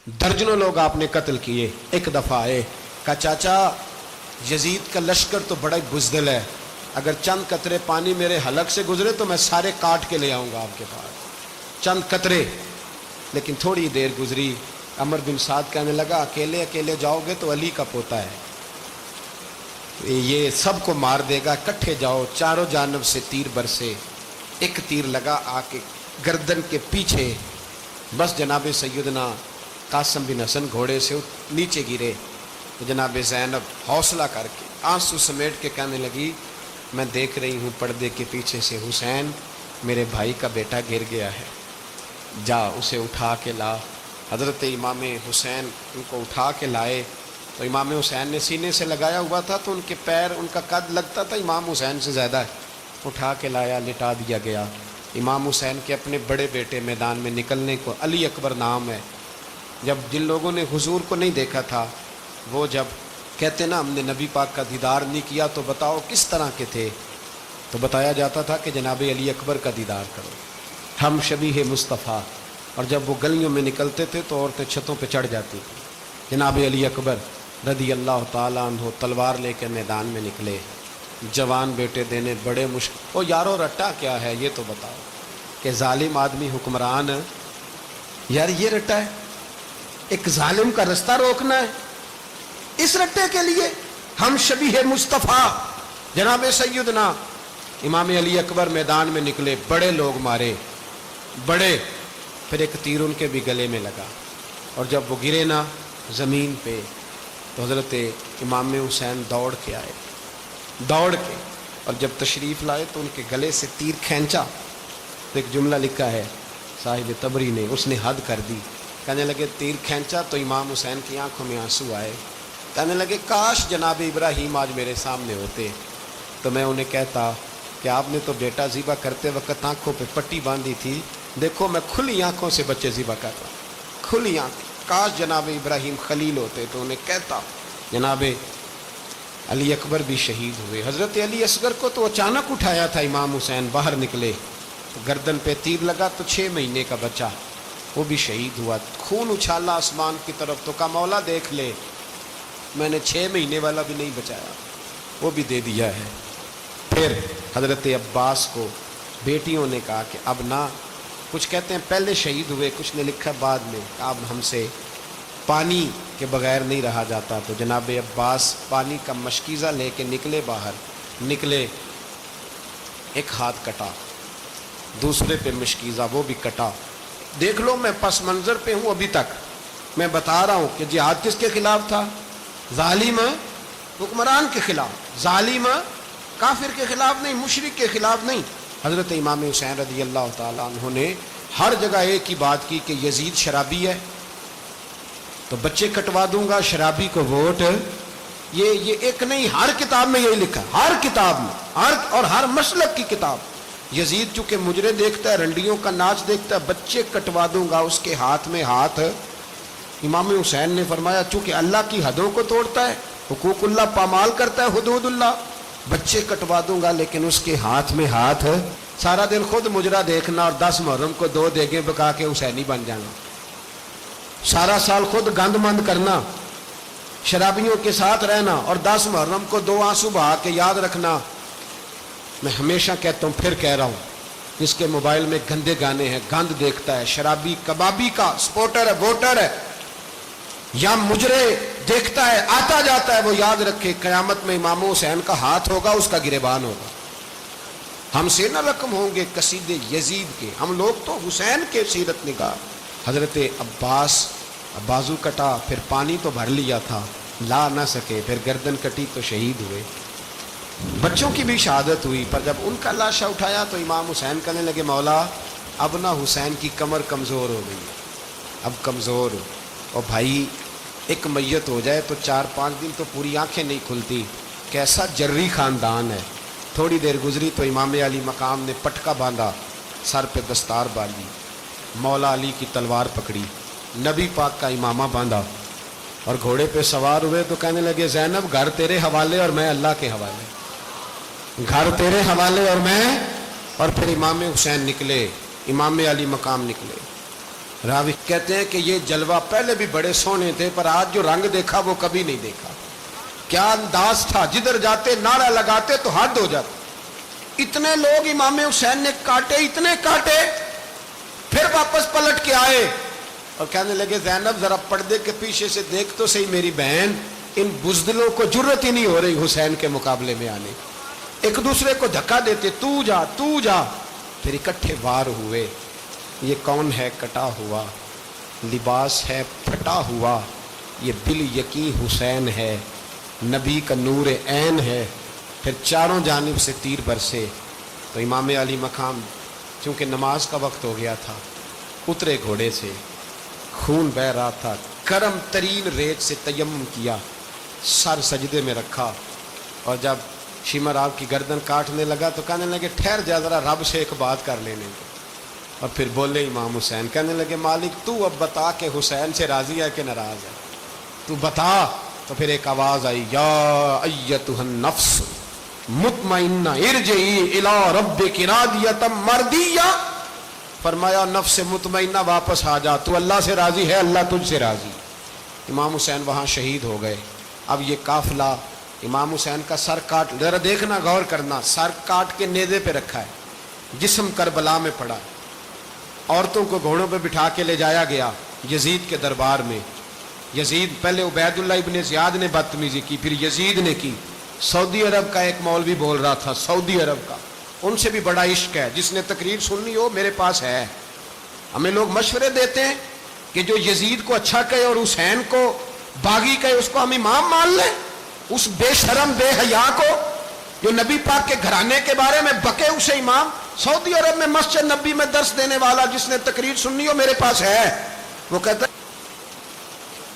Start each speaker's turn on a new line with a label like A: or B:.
A: درجنوں لوگ آپ نے قتل کیے. ایک دفعہ آئے, کہا چاچا یزید کا لشکر تو بڑا بزدل ہے, اگر چند قطرے پانی میرے حلق سے گزرے تو میں سارے کاٹ کے لے آؤں گا آپ کے پاس. چند قطرے. لیکن تھوڑی دیر گزری, عمر بن سعد کہنے لگا اکیلے اکیلے جاؤ گے تو علی کا پوتا ہے, یہ سب کو مار دے گا, اکٹھے جاؤ. چاروں جانب سے تیر برسے, ایک تیر لگا آ کے گردن کے پیچھے, بس جناب سیدنا قاسم بن حسن گھوڑے سے نیچے گرے. تو جناب زینب حوصلہ کر کے آنسو سمیٹ کے کہنے لگی میں دیکھ رہی ہوں پردے کے پیچھے سے حسین میرے بھائی کا بیٹا گر گیا ہے, جا اسے اٹھا کے لا. حضرت امام حسین ان کو اٹھا کے لائے. تو امام حسین نے سینے سے لگایا ہوا تھا تو ان کے پیر, ان کا قد لگتا تھا امام حسین سے زیادہ ہے. اٹھا کے لایا, لٹا دیا گیا. امام حسین کے اپنے بڑے بیٹے میدان میں نکلنے کو, علی اکبر نام ہے. جب جن لوگوں نے حضور کو نہیں دیکھا تھا وہ جب کہتے نا ہم نے نبی پاک کا دیدار نہیں کیا تو بتاؤ کس طرح کے تھے, تو بتایا جاتا تھا کہ جناب علی اکبر کا دیدار کرو, ہم شبیہ مصطفیٰ. اور جب وہ گلیوں میں نکلتے تھے تو عورتیں چھتوں پہ چڑھ جاتی تھیں. جناب علی اکبر رضی اللہ تعالیٰ عنہ تلوار لے کے میدان میں نکلے, جوان بیٹے دینے بڑے مشکل. او یارو رٹا کیا ہے یہ تو بتاؤ, کہ ظالم آدمی حکمران, یار یہ رٹا ہے, ایک ظالم کا رستہ روکنا ہے, اس رٹے کے لیے ہم شبیہ مصطفیٰ. جناب سیدنا امام علی اکبر میدان میں نکلے, بڑے لوگ مارے بڑے, پھر ایک تیر ان کے بھی گلے میں لگا. اور جب وہ گرے نا زمین پہ تو حضرت امام حسین دوڑ کے آئے, دوڑ کے, اور جب تشریف لائے تو ان کے گلے سے تیر کھینچا. تو ایک جملہ لکھا ہے صاحب تبری نے, اس نے حد کر دی. کہنے لگے تیر کھینچا تو امام حسین کی آنکھوں میں آنسو آئے. کہنے لگے کاش جناب ابراہیم آج میرے سامنے ہوتے تو میں انہیں کہتا کہ آپ نے تو بیٹا ذبح کرتے وقت آنکھوں پہ پٹی باندھی تھی, دیکھو میں کھلی آنکھوں سے بچے ذبح کر رہا ہوں, کھلی آنکھ. کاش جناب ابراہیم خلیل ہوتے تو انہیں کہتا. جناب علی اکبر بھی شہید ہوئے. حضرت علی اصغر کو تو اچانک اٹھایا تھا امام حسین, باہر نکلے تو گردن پہ تیر لگا تو 6 مہینے کا بچہ وہ بھی شہید ہوا. خون اچھالا آسمان کی طرف تو کہا مولا دیکھ لے, میں نے 6 مہینے والا بھی نہیں بچایا, وہ بھی دے دیا ہے. پھر حضرت عباس کو بیٹیوں نے کہا کہ اب نہ, کچھ کہتے ہیں پہلے شہید ہوئے, کچھ نے لکھا بعد میں, اب ہم سے پانی کے بغیر نہیں رہا جاتا. تو جناب عباس پانی کا مشکیزہ لے کے نکلے, باہر نکلے, ایک ہاتھ کٹا, دوسرے پہ مشکیزہ وہ بھی کٹا. دیکھ لو میں پس منظر پہ ہوں ابھی تک, میں بتا رہا ہوں کہ جہاد کس کے خلاف تھا, ظالم حکمران کے خلاف, ظالم کافر کے خلاف نہیں, مشرک کے خلاف نہیں. حضرت امام حسین رضی اللہ تعالیٰ عنہ نے ہر جگہ ایک ہی بات کی کہ یزید شرابی ہے تو بچے کٹوا دوں گا, شرابی کو ووٹ. یہ ایک نہیں, ہر کتاب میں یہی لکھا, ہر کتاب میں, اور ہر مسلک کی کتاب. یزید چونکہ مجرے دیکھتا ہے, رنڈیوں کا ناچ دیکھتا ہے, بچے کٹوا دوں گا, اس کے ہاتھ میں ہاتھ. امام حسین نے فرمایا چونکہ اللہ کی حدوں کو توڑتا ہے, حقوق اللہ پامال کرتا ہے, حدود اللہ, بچے کٹوا دوں گا لیکن اس کے ہاتھ میں ہاتھ. سارا دن خود مجرا دیکھنا اور 10 محرم کو 2 دیگیں پکا کے حسینی بن جانا, سارا سال خود گند مند کرنا, شرابیوں کے ساتھ رہنا, اور 10 محرم کو 2 آنسو بہا کے یاد رکھنا. میں ہمیشہ کہتا ہوں, پھر کہہ رہا ہوں, جس کے موبائل میں گندے گانے ہیں, گند دیکھتا ہے, شرابی کبابی کا سپورٹر ہے, ووٹر ہے, یا مجرے دیکھتا ہے آتا جاتا ہے, وہ یاد رکھے قیامت میں امام حسین کا ہاتھ ہوگا, اس کا گریبان ہوگا. ہم سے نہ رقم ہوں گے قصیدے یزید کے, ہم لوگ تو حسین کے سیرت نگار. حضرت عباس بازو کٹا, پھر پانی تو بھر لیا تھا, لا نہ سکے, پھر گردن کٹی تو شہید ہوئے. بچوں کی بھی شہادت ہوئی, پر جب ان کا لاشا اٹھایا تو امام حسین کہنے لگے مولا اب نہ حسین کی کمر کمزور ہو گئی, اب کمزور ہو, اور بھائی ایک میت ہو جائے تو 4-5 دن تو پوری آنکھیں نہیں کھلتی, کیسا جری خاندان ہے. تھوڑی دیر گزری تو امام علی مقام نے پٹکا باندھا, سر پہ دستار باندھی, مولا علی کی تلوار پکڑی, نبی پاک کا امامہ باندھا, اور گھوڑے پہ سوار ہوئے تو کہنے لگے زینب گھر تیرے حوالے اور میں اللہ کے حوالے, گھر تیرے حوالے اور میں. اور پھر امام حسین نکلے, امام علی مقام نکلے. راوی کہتے ہیں کہ یہ جلوہ پہلے بھی بڑے سونے تھے پر آج جو رنگ دیکھا وہ کبھی نہیں دیکھا. کیا انداز تھا، جدھر جاتے نعرہ لگاتے تو حد ہو جاتے. اتنے لوگ امام حسین نے کاٹے، اتنے کاٹے، پھر واپس پلٹ کے آئے اور کہنے لگے زینب ذرا پردے کے پیچھے سے دیکھ تو صحیح میری بہن، ان بزدلوں کو جرت ہی نہیں ہو رہی حسین کے مقابلے میں آنے. ایک دوسرے کو دھکا دیتے، تو جا تو جا. پھر اکٹھے وار ہوئے. یہ کون ہے کٹا ہوا، لباس ہے پھٹا ہوا، یہ بال یقین حسین ہے، نبی کا نور عین ہے. پھر چاروں جانب سے تیر برسے تو امام علی مقام چونکہ نماز کا وقت ہو گیا تھا، اترے گھوڑے سے، خون بہہ رہا تھا، گرم ترین ریت سے تیمم کیا، سر سجدے میں رکھا، اور جب شمر آپ کی گردن کاٹنے لگا تو کہنے لگے ٹھہر جا ذرا رب سے ایک بات کر لینے دے. اور پھر بولے امام حسین، کہنے لگے مالک تو اب بتا کہ حسین سے راضی ہے کہ ناراض ہے، تو بتا. تو پھر ایک آواز آئی، یا ایتھا النفس مطمئنہ ارجعی الی ربک راضیۃ مرضیہ. فرمایا نفس مطمئنہ واپس آ جا، تو اللہ سے راضی ہے، اللہ تجھ سے راضی. امام حسین وہاں شہید ہو گئے. اب یہ قافلہ امام حسین کا سر کاٹ، ذرا دیکھنا غور کرنا، سر کاٹ کے نیزے پہ رکھا ہے، جسم کربلا میں پڑا. عورتوں کو گھوڑوں پہ بٹھا کے لے جایا گیا یزید کے دربار میں. یزید پہلے عبید اللہ ابن زیاد نے بدتمیزی کی، پھر یزید نے کی. سعودی عرب کا ایک مولوی بول رہا تھا، سعودی عرب کا، ان سے بھی بڑا عشق ہے، جس نے تقریر سننی ہو میرے پاس ہے. ہمیں لوگ مشورے دیتے ہیں کہ جو یزید کو اچھا کہے اور حسین کو باغی کہے اس کو ہم امام مان لیں. اس بے شرم بے حیا کو جو نبی پاک کے گھرانے کے بارے میں بکے اسے امام. سعودی عرب میں مسجد نبی میں درس دینے والا جس نے تقریر سننی ہو میرے پاس ہے. وہ کہتا